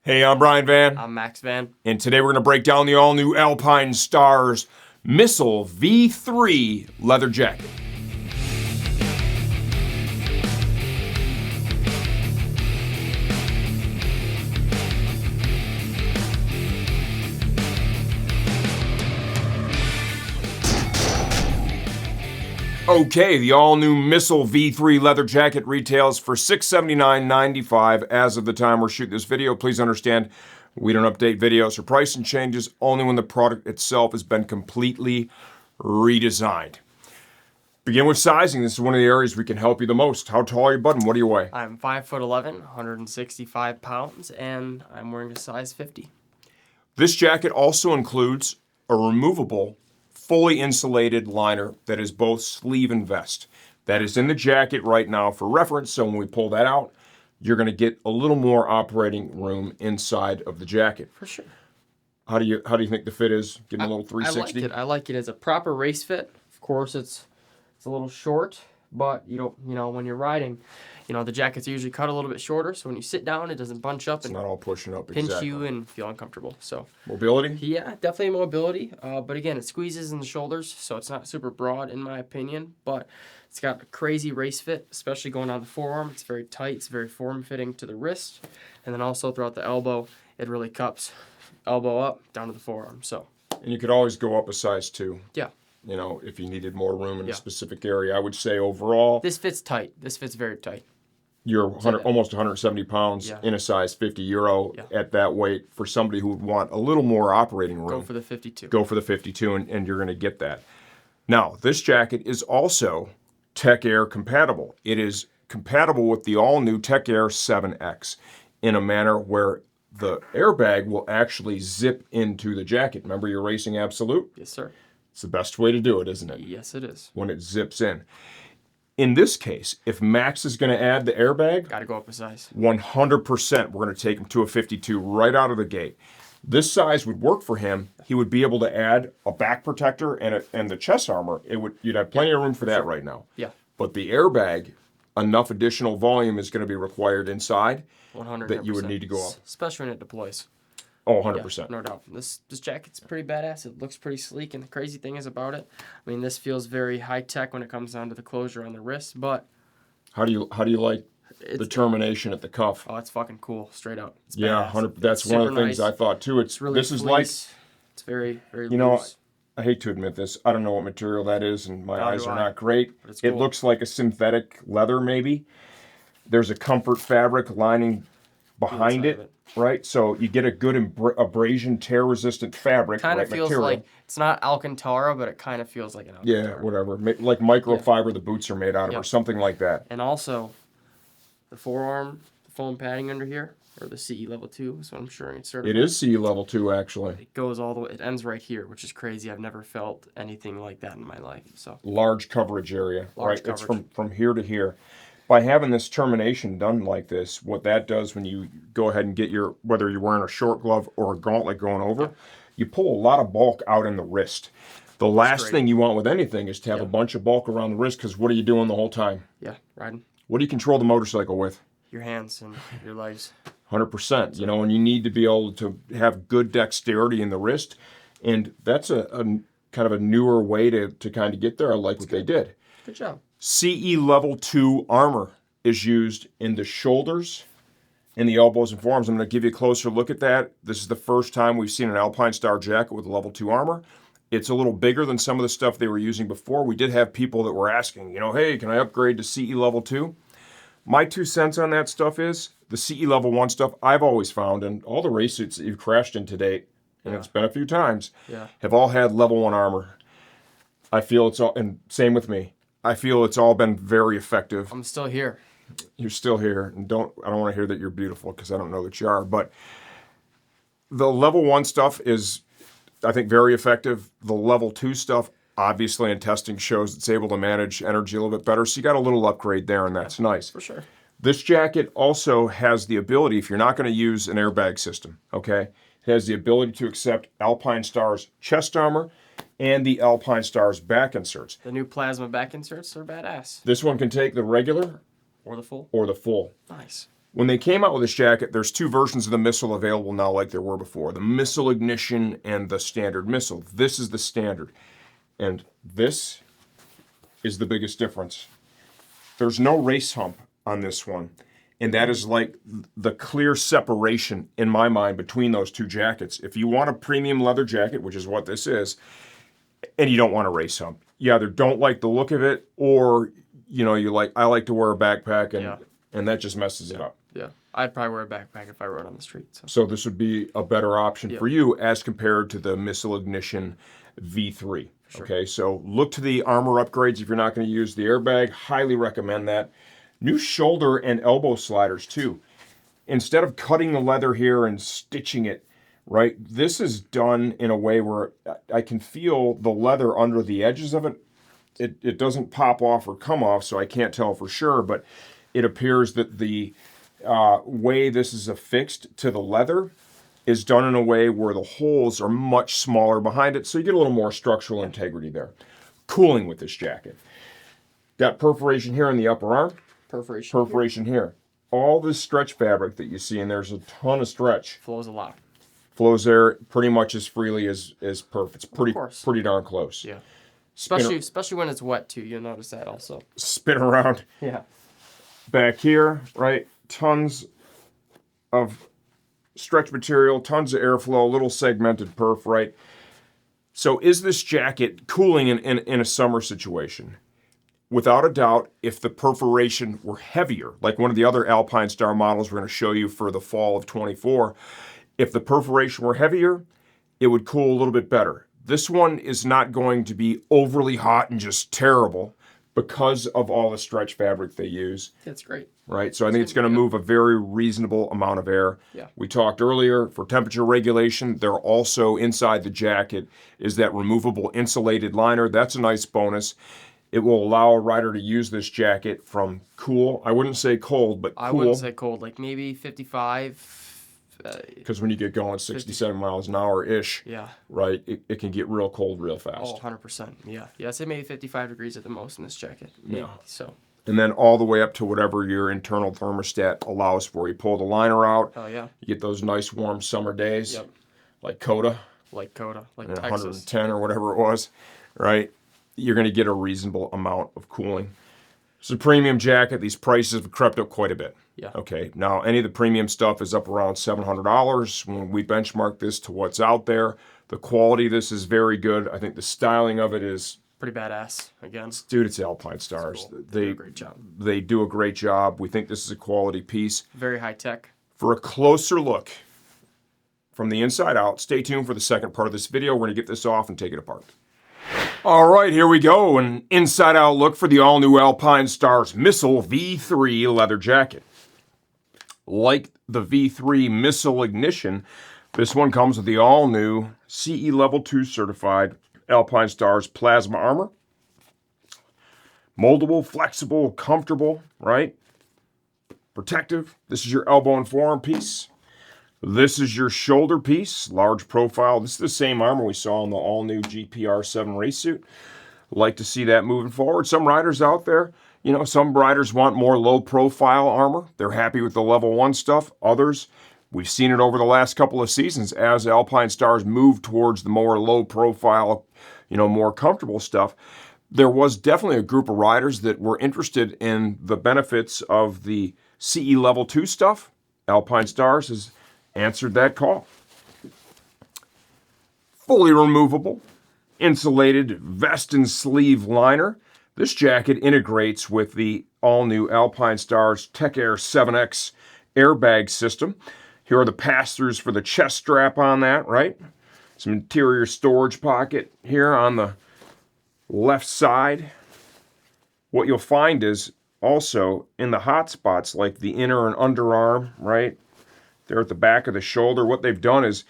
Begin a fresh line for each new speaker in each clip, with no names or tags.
Hey, I'm Brian Van.
I'm Max Van.
And today we're going to break down the all-new Alpinestars Missile V3 leather jacket. Okay, the all-new Missile V3 leather jacket retails for $679.95 as of the time we're shooting this video. Please understand, we don't update videos or pricing changes only when the product itself has been completely redesigned. Begin with sizing. This is one of the areas we can help you the most. How tall are you, bud, and what do you weigh?
I'm 5'11", 165 pounds, and I'm wearing a size 50.
This jacket also includes a removable, fully insulated liner that is both sleeve and vest. That is in the jacket right now for reference, so when we pull that out, you're going to get a little more operating room inside of the jacket.
For sure.
How do you think the fit is? Give me a little 360.
I like it as a proper race fit. Of course, it's a little short, but when you're riding, the jackets are usually cut a little bit shorter, so when you sit down, it doesn't bunch up
It's
and
not all pushing up.
pinch
Exactly.
you and feel uncomfortable. So
Mobility?
yeah, definitely mobility. But again, it squeezes in the shoulders, so it's not super broad in my opinion. But it's got a crazy race fit, especially going on the forearm. It's very tight. It's very form-fitting to the wrist, and then also throughout the elbow, it really cups elbow up down to the forearm. So.
And you could always go up a size 2.
Yeah.
If you needed more room in a specific area. I would say overall,
this fits tight. This fits very tight.
You're almost 170 pounds in a size 50 euro at that weight for somebody who would want a little more operating room.
Go for the 52.
Go for the 52, and you're going to get that. Now, this jacket is also Tech Air compatible. It is compatible with the all-new Tech Air 7X in a manner where the airbag will actually zip into the jacket. Remember your Racing Absolute?
Yes, sir.
It's the best way to do it, isn't it?
Yes, it is.
When it zips in. In this case, if Max is going to add the airbag,
got to go up a size.
100%, we're going to take him to a 52 right out of the gate. This size would work for him. He would be able to add a back protector and the chest armor. You'd have plenty of room for that right now.
Yeah.
But the airbag, enough additional volume is going to be required inside
100%.
that you would need to go up.
Especially when it deploys.
Oh, 100%.
Yeah, no doubt. This jacket's pretty badass. It looks pretty sleek, and the crazy thing is about it, I mean, this feels very high-tech when it comes down to the closure on the wrist, but...
How do you like the termination at the cuff?
Oh, it's fucking cool, straight up. It's
yeah,
badass.
That's one of the things I thought, too.
It's really
this is
fleece.
like...
It's very, very loose.
I hate to admit this. I don't know what material that is, and my eyes are not great.
But it's cool.
It looks like a synthetic leather, maybe. There's a comfort fabric lining behind it, right? So you get a good abrasion, tear-resistant fabric.
Kind of feels
material.
like, it's not Alcantara, but it kind of feels like an Alcantara.
Yeah, whatever. Like microfiber the boots are made out of, or something like that.
And also, the forearm, the foam padding under here, or the CE level 2, so I'm sure it's certified.
It is CE level 2, actually.
It goes all the way, it ends right here, which is crazy. I've never felt anything like that in my life. So
large coverage area,
large
right?
coverage.
It's from here to here. By having this termination done like this, what that does when you go ahead and get whether you're wearing a short glove or a gauntlet going over, you pull a lot of bulk out in the wrist. The last thing you want with anything is to have a bunch of bulk around the wrist, because what are you doing the whole time?
Yeah, riding.
What do you control the motorcycle with?
Your hands and your legs.
100%. And you need to be able to have good dexterity in the wrist, and that's a kind of a newer way to kind of get there. I like what they did.
Good job.
CE level 2 armor is used in the shoulders, in the elbows and forearms. I'm going to give you a closer look at that. This is the first time we've seen an Alpinestars jacket with level 2 armor. It's a little bigger than some of the stuff they were using before. We did have people that were asking, hey, can I upgrade to CE level 2? My 2 cents on that stuff is the CE level 1 stuff I've always found, and all the race suits that you've crashed in to date, and it's been a few times, have all had level 1 armor. I feel it's all, and same with me. I feel it's all been very effective.
I'm still here.
You're still here, and I don't want to hear that you're beautiful, because I don't know that you are. But the level 1 stuff is, I think, very effective. The level 2 stuff, obviously, in testing shows it's able to manage energy a little bit better. So you got a little upgrade there, and that's nice.
For sure.
This jacket also has the ability, if you're not going to use an airbag system, okay, it has the ability to accept Alpinestars chest armor and the Alpinestars back inserts.
The new plasma back inserts are badass.
This one can take the regular
or the full.
Or the full.
Nice.
When they came out with this jacket, there's two versions of the missile available now like there were before. The missile ignition and the standard missile. This is the standard. And this is the biggest difference. There's no race hump on this one. And that is like the clear separation in my mind between those two jackets. If you want a premium leather jacket, which is what this is, and you don't want a race hump, you either don't like the look of it, or I like to wear a backpack, and that just messes it up.
Yeah, I'd probably wear a backpack if I rode on the street.
So this would be a better option for you as compared to the missile ignition V3. Sure. Okay, so look to the armor upgrades if you're not going to use the airbag. Highly recommend that. New shoulder and elbow sliders too. Instead of cutting the leather here and stitching it, right, this is done in a way where I can feel the leather under the edges of it. It doesn't pop off or come off, so I can't tell for sure, but it appears that the way this is affixed to the leather is done in a way where the holes are much smaller behind it, so you get a little more structural integrity there. Cooling with this jacket. Got perforation here in the upper arm. Perforation here. All this stretch fabric that you see, and there's a ton of stretch.
Flows a lot.
Flows there pretty much as freely as perf. It's pretty darn close.
Yeah. Especially when it's wet too. You'll notice that also.
Spin around.
Yeah.
Back here, right? Tons of stretch material, tons of airflow, little segmented perf, right? So is this jacket cooling in a summer situation? Without a doubt, if the perforation were heavier, like one of the other Alpinestars models we're going to show you for the fall of 24, if the perforation were heavier, it would cool a little bit better. This one is not going to be overly hot and just terrible because of all the stretch fabric they use.
That's great.
Right, so I think it's going to move a very reasonable amount of air.
Yeah.
We talked earlier, for temperature regulation, there also inside the jacket is that removable insulated liner. That's a nice bonus. It will allow a rider to use this jacket from cool, I wouldn't say cold, but cool.
I wouldn't say cold, like maybe 55.
Because when you get going 67 miles an hour-ish, right, it can get real cold real fast.
Oh, 100%, yeah. Yeah, I'd say maybe 55 degrees at the most in this jacket. Maybe,
yeah.
So.
And then all the way up to whatever your internal thermostat allows for. You pull the liner out.
Oh, yeah.
You get those nice warm summer days.
Yep.
Like Coda.
Like Texas.
110 or whatever it was, right? You're going to get a reasonable amount of cooling. It's a premium jacket. These prices have crept up quite a bit.
Yeah.
Okay. Now, any of the premium stuff is up around $700. When we benchmark this to what's out there, the quality of this is very good. I think the styling of it is
pretty badass. Again,
dude, it's Alpinestars.
Cool. They do a great job.
They do a great job. We think this is a quality piece.
Very high tech.
For a closer look from the inside out, stay tuned for the second part of this video. We're going to get this off and take it apart. All right, here we go. An inside-out look for the all-new Alpinestars Missile V3 leather jacket. Like the V3 Missile Ignition, this one comes with the all-new CE Level 2 certified Alpinestars plasma armor. Moldable, flexible, comfortable, right? Protective. This is your elbow and forearm piece. This is your shoulder piece, large profile. This is the same armor we saw in the all-new GPR7 race suit. Like to see that moving forward. Some riders out there, some riders want more low-profile armor. They're happy with the level 1 stuff. Others, we've seen it over the last couple of seasons as Alpinestars move towards the more low-profile, more comfortable stuff. There was definitely a group of riders that were interested in the benefits of the CE Level 2 stuff. Alpinestars has answered that call. Fully removable, insulated vest and sleeve liner. This jacket integrates with the all-new Alpinestars Tech Air 7X airbag system. Here are the pass-throughs for the chest strap on that, right? Some interior storage pocket here on the left side. What you'll find is also in the hot spots like the inner and underarm, right? There at the back of the shoulder, what they've done is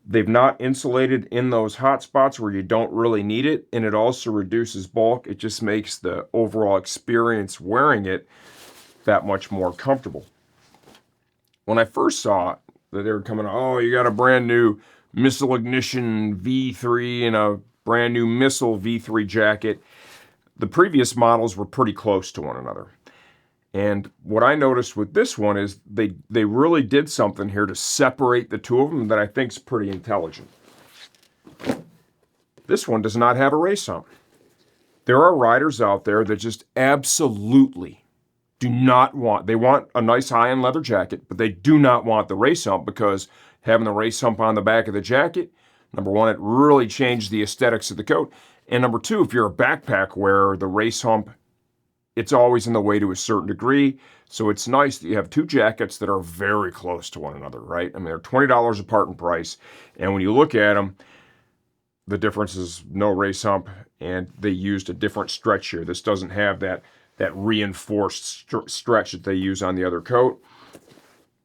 they've not insulated in those hot spots where you don't really need it, and it also reduces bulk. It just makes the overall experience wearing it that much more comfortable. When I first saw that they were coming, you got a brand new Missile Ignition V3 and a brand new Missile V3 jacket. The previous models were pretty close to one another. And what I noticed with this one is they really did something here to separate the two of them that I think is pretty intelligent. This one does not have a race hump. There are riders out there that just absolutely do not want, they want a nice high-end leather jacket, but they do not want the race hump, because having the race hump on the back of the jacket, number one, it really changed the aesthetics of the coat. And number two, if you're a backpack wearer, the race hump, it's always in the way to a certain degree. So it's nice that you have two jackets that are very close to one another, right? I mean, they're $20 apart in price. And when you look at them, the difference is no race hump, and they used a different stretch here. This doesn't have that reinforced stretch that they use on the other coat.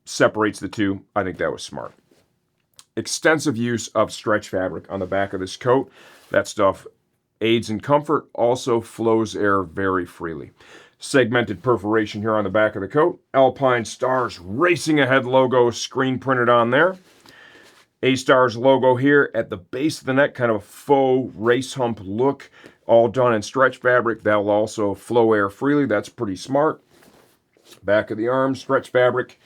Separates the two. I think that was smart. Extensive use of stretch fabric on the back of this coat. That stuff aids in comfort, also flows air very freely. Segmented perforation here on the back of the coat. Alpinestars Racing Ahead logo screen printed on there. A-Stars logo here at the base of the neck, kind of a faux race hump look, all done in stretch fabric. That'll also flow air freely. That's pretty smart. Back of the arm, stretch fabric.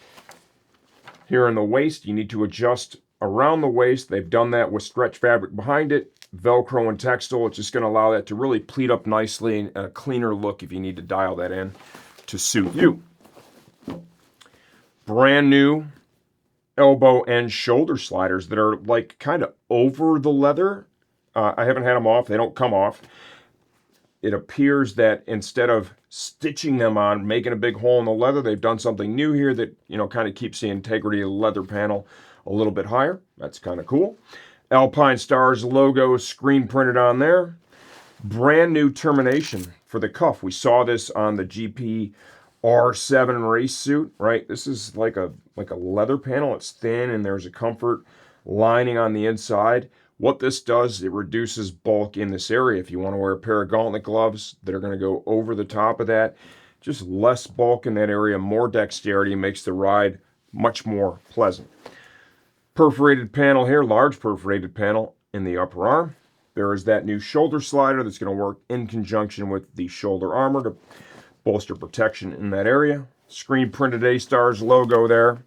Here in the waist, you need to adjust around the waist. They've done that with stretch fabric behind it. Velcro and textile. It's just going to allow that to really pleat up nicely and a cleaner look if you need to dial that in to suit you. Brand new elbow and shoulder sliders that are like kind of over the leather. I haven't had them off. They don't come off. It appears that instead of stitching them on, making a big hole in the leather, they've done something new here that, kind of keeps the integrity of the leather panel a little bit higher. That's kind of cool. Alpinestars logo screen printed on there. Brand new termination for the cuff. We saw this on the GP R7 race suit, right? This is like a leather panel. It's thin and there's a comfort lining on the inside. What this does, it reduces bulk in this area. If you want to wear a pair of gauntlet gloves that are going to go over the top of that, just less bulk in that area, more dexterity, makes the ride much more pleasant. Perforated panel here, large perforated panel in the upper arm. There is that new shoulder slider that's going to work in conjunction with the shoulder armor to bolster protection in that area. Screen printed A-Stars logo there.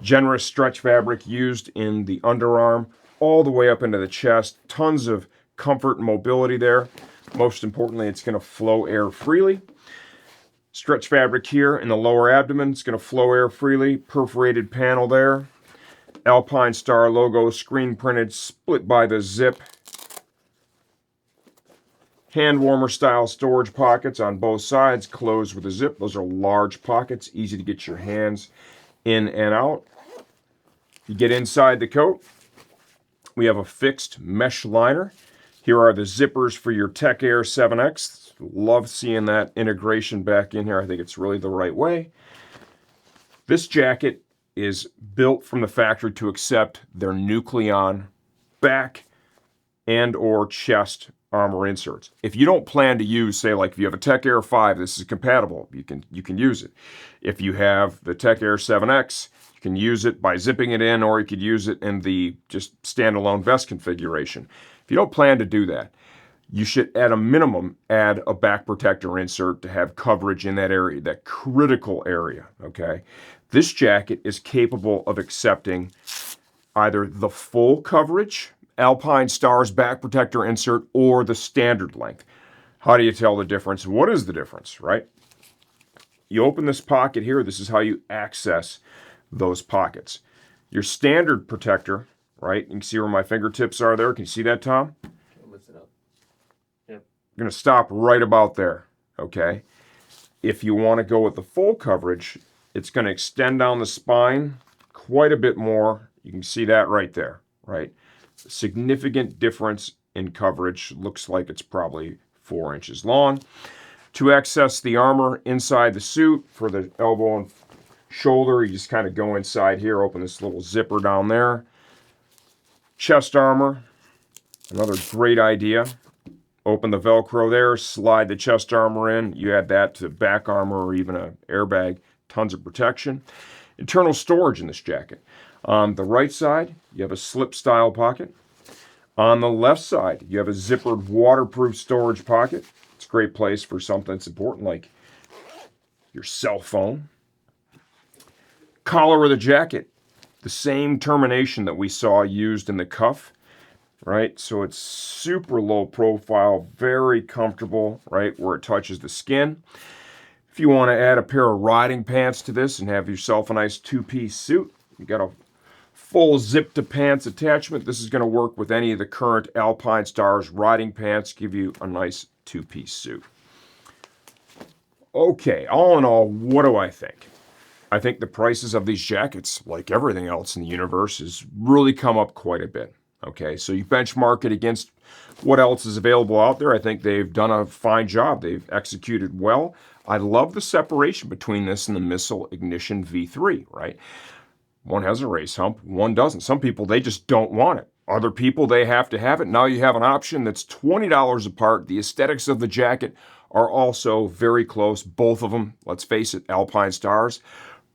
Generous stretch fabric used in the underarm all the way up into the chest. Tons of comfort and mobility there. Most importantly, it's going to flow air freely. Stretch fabric here in the lower abdomen. It's going to flow air freely. Perforated panel there. Alpinestars logo screen printed, split by the zip. Hand warmer style storage pockets on both sides, closed with a zip. Those are large pockets, easy to get your hands in and out. You get inside the coat. We have a fixed mesh liner. Here are the zippers for your Tech Air 7X. Love seeing that integration back in here. I think it's really the right way. This jacket is built from the factory to accept their Nucleon back and or chest armor inserts. If you don't plan to use, say, like if you have a Tech Air 5, this is compatible. You can use it. If you have the Tech Air 7X, you can use it by zipping it in, or you could use it in the just standalone vest configuration. If you don't plan to do that, you should at a minimum add a back protector insert to have coverage in that area, that critical area, okay? This jacket is capable of accepting either the full coverage Alpinestars back protector insert or the standard length. How do you tell the difference? What is the difference, right? You open this pocket here. This is how you access those pockets. Your standard protector, right? You can see where my fingertips are there. Can you see that, Tom?
Lift it up. Yep.
I'm going to stop right about there, okay? If you want to go with the full coverage, it's going to extend down the spine quite a bit more. You can see that right there, right? Significant difference in coverage. Looks like it's probably 4 inches long. To access the armor inside the suit for the elbow and shoulder, you just kind of go inside here, open this little zipper down there. Chest armor, another great idea. Open the Velcro there, slide the chest armor in. You add that to back armor or even an airbag. Tons of protection. Internal storage in this jacket. On the right side, you have a slip style pocket. On the left side, you have a zippered waterproof storage pocket. It's a great place for something that's important like your cell phone. Collar of the jacket, the same termination that we saw used in the cuff, right? So it's super low profile, very comfortable, right, where it touches the skin. If you want to add a pair of riding pants to this and have yourself a nice two-piece suit, you got a full zip to pants attachment. This is going to work with any of the current Alpinestars riding pants, give you a nice two-piece suit. Okay, all in all, what do I think? I think the prices of these jackets, like everything else in the universe, has really come up quite a bit. Okay, so you benchmark it against what else is available out there. I think they've done a fine job. They've executed well. I love the separation between this and the Missile Ignition V3, right? One has a race hump, one doesn't. Some people, they just don't want it. Other people, they have to have it. Now you have an option that's $20 apart. The aesthetics of the jacket are also very close. Both of them, let's face it, Alpinestars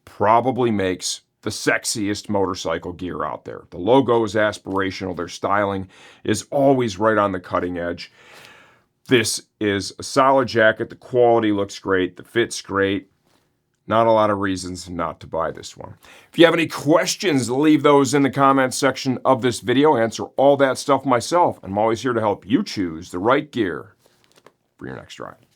probably makes the sexiest motorcycle gear out there. The logo is aspirational. Their styling is always right on the cutting edge. This is a solid jacket. The quality looks great. The fit's great. Not a lot of reasons not to buy this one. If you have any questions, leave those in the comments section of this video. I answer all that stuff myself. I'm always here to help you choose the right gear for your next ride.